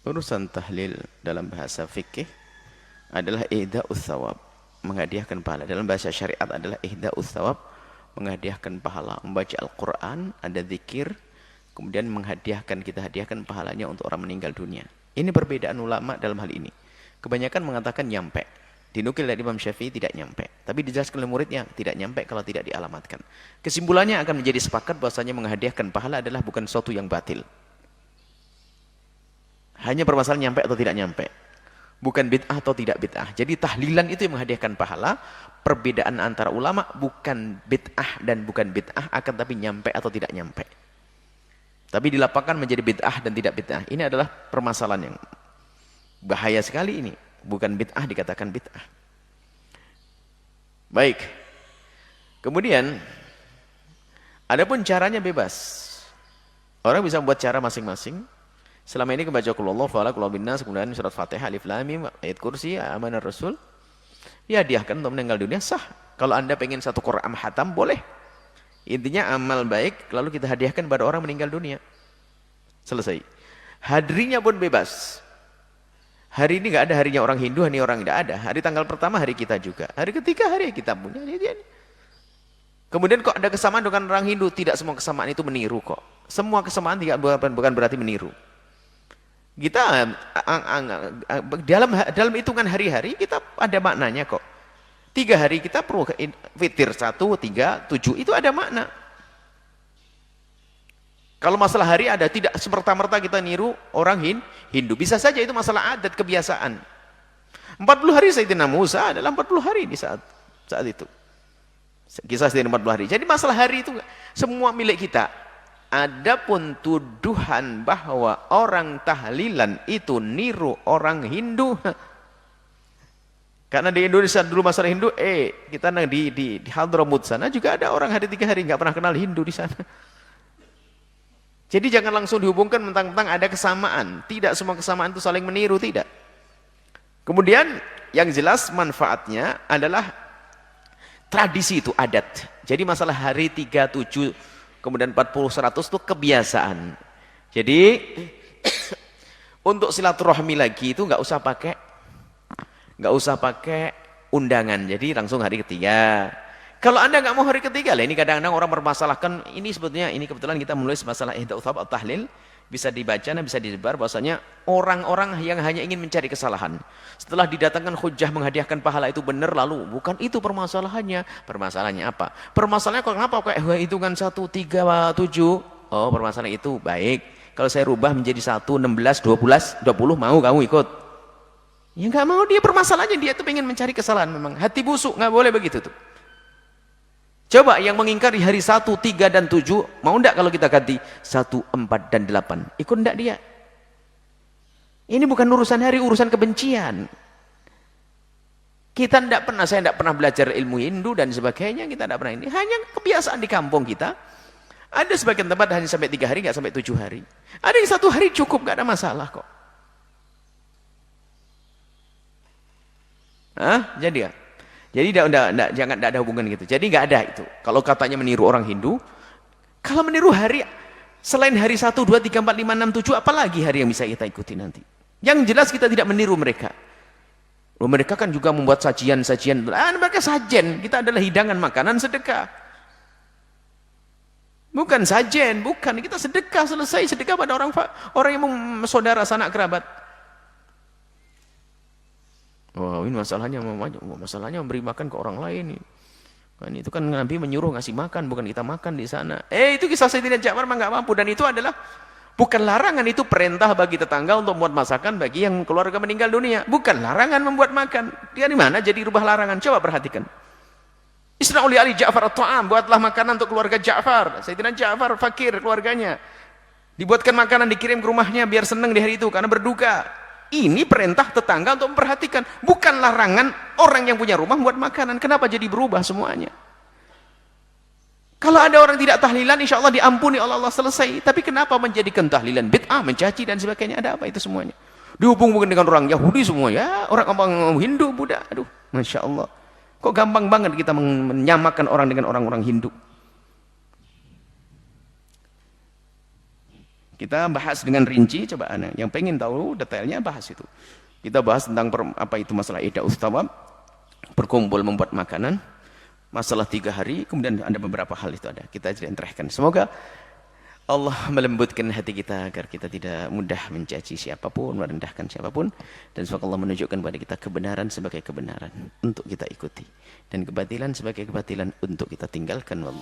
Urusan tahlil dalam bahasa fikih adalah ihda'us thawab, menghadiahkan pahala. Dalam bahasa syariat adalah ihda'us thawab, menghadiahkan pahala. Membaca Al-Quran, ada zikir, kemudian kita hadiahkan pahalanya untuk orang meninggal dunia. Ini perbedaan ulama dalam hal ini. Kebanyakan mengatakan nyampe. Dinukil dari Imam Syafi'i tidak nyampe. Tapi dijelaskan oleh muridnya tidak nyampe kalau tidak dialamatkan. Kesimpulannya akan menjadi sepakat bahwasanya menghadiahkan pahala adalah bukan sesuatu yang batil. Hanya permasalahan nyampe atau tidak nyampe. Bukan bid'ah atau tidak bid'ah. Jadi tahlilan itu yang menghadiahkan pahala. Perbedaan antara ulama bukan bid'ah dan bukan bid'ah, akan tapi nyampe atau tidak nyampe. Tapi dilapangkan menjadi bid'ah dan tidak bid'ah. Ini adalah permasalahan yang bahaya sekali ini. Bukan bid'ah dikatakan bid'ah. Baik. Kemudian, adapun caranya bebas. Orang bisa membuat cara masing-masing. Selama ini kebaca qul huwallahu ahad, qul a'udzu binnas, kemudian surat Fatihah, alif lam mim, ayat kursi, amanar rasul. Ya hadiahkan untuk meninggal dunia sah. Kalau Anda pengen satu Quran hatam boleh. Intinya amal baik lalu kita hadiahkan pada orang meninggal dunia. Selesai. Hadirinya pun bebas. Hari ini nggak ada harinya orang Hindu, hari orang tidak ada. Hari tanggal pertama hari kita juga. Hari ketiga hari kita punya. Kemudian kok ada kesamaan dengan orang Hindu? Tidak semua kesamaan itu meniru kok. Semua kesamaan tidak bukan berarti meniru. Kita dalam hitungan hari-hari kita ada maknanya kok. 3 hari kita perlu fitir 1, 3, 7 itu ada makna. Kalau masalah hari ada, tidak semerta-merta kita niru orang Hindu. Bisa saja itu masalah adat kebiasaan. 40 hari Sayyidina Musa adalah 40 hari di saat itu. Kisah Sayyidina 40 hari. Jadi masalah hari itu semua milik kita. Adapun tuduhan bahwa orang tahlilan itu niru orang Hindu, karena di Indonesia dulu masalah Hindu, kita di Hadramut sana juga ada orang hari 3 hari nggak pernah kenal Hindu di sana. Jadi jangan langsung dihubungkan mentang-mentang ada kesamaan. Tidak semua kesamaan itu saling meniru, tidak. Kemudian yang jelas manfaatnya adalah tradisi itu adat. Jadi masalah hari 3, 7 kemudian 40, 100 itu kebiasaan. Jadi untuk silaturahmi lagi itu nggak usah pakai undangan. Jadi langsung hari ketiga. Kalau Anda nggak mau hari ketiga, lah ini kadang-kadang orang bermasalahkan ini sebetulnya ini kebetulan kita menulis masalah ihda'u thawab tahlil bisa dibaca dan bisa disebar bahwasanya orang-orang yang hanya ingin mencari kesalahan setelah didatangkan hujah menghadiahkan pahala itu benar, lalu bukan itu permasalahannya. Permasalahannya apa? Permasalahannya kenapa kayak hitungan 1, 3, 7? Oh, permasalahan itu baik kalau saya rubah menjadi 1, 16, 12, 20 mau kamu ikut? Ya nggak mau. Dia permasalahannya dia tuh pengen mencari kesalahan. Memang hati busuk, nggak boleh begitu tuh. Coba yang mengingkari hari 1, 3, dan 7, mau enggak kalau kita ganti 1, 4, dan 8? Ikut enggak dia? Ini bukan urusan hari, urusan kebencian. Saya enggak pernah belajar ilmu Hindu dan sebagainya, kita enggak pernah ini. Hanya kebiasaan di kampung kita. Ada sebagian tempat hanya sampai 3 hari, enggak sampai 7 hari. Ada yang 1 hari cukup, enggak ada masalah kok. Jadi ya? Jadi jangan ada hubungan gitu. Jadi nggak ada itu. Kalau katanya meniru orang Hindu, kalau meniru hari selain hari 1, 2, 3, 4, 5, 6, 7, apalagi hari yang bisa kita ikuti nanti? Yang jelas kita tidak meniru mereka. Loh, mereka kan juga membuat sajian-sajian. Mereka sajen, kita adalah hidangan makanan sedekah. Bukan sajen, bukan. Kita sedekah, selesai sedekah pada orang yang saudara sanak kerabat. Wow, ini masalahnya memberi makan ke orang lain. Kan itu kan Nabi menyuruh ngasih makan, bukan kita makan di sana. Itu kisah Sayyidina Ja'far memang nggak mampu, dan itu adalah bukan larangan, itu perintah bagi tetangga untuk membuat masakan bagi yang keluarga meninggal dunia. Bukan larangan membuat makan. Dia di mana jadi rubah larangan? Coba perhatikan. Isna'u li ali Ja'far at-ta'am, buatlah makanan untuk keluarga Ja'far. Sayyidina Ja'far fakir keluarganya. Dibuatkan makanan dikirim ke rumahnya biar senang di hari itu karena berduka. Ini perintah tetangga untuk memperhatikan, bukan larangan orang yang punya rumah buat makanan. Kenapa jadi berubah semuanya? Kalau ada orang tidak tahlilan, insya Allah diampuni oleh Allah, selesai. Tapi kenapa menjadikan tahlilan bid'ah, mencaci dan sebagainya? Ada apa itu semuanya? Dihubung-hubungkan dengan orang Yahudi semua, ya, orang Hindu, Buddha. Aduh, Masya Allah. Kok gampang banget kita menyamakan orang dengan orang-orang Hindu? Kita bahas dengan rinci, coba yang pengen tahu detailnya bahas itu. Kita bahas tentang apa itu masalah ida'us thawab, berkumpul membuat makanan, masalah 3 hari, kemudian ada beberapa hal itu ada. Kita terangkan. Semoga Allah melembutkan hati kita agar kita tidak mudah mencaci siapapun, merendahkan siapapun, dan semoga Allah menunjukkan kepada kita kebenaran sebagai kebenaran untuk kita ikuti dan kebatilan sebagai kebatilan untuk kita tinggalkan. Wallah.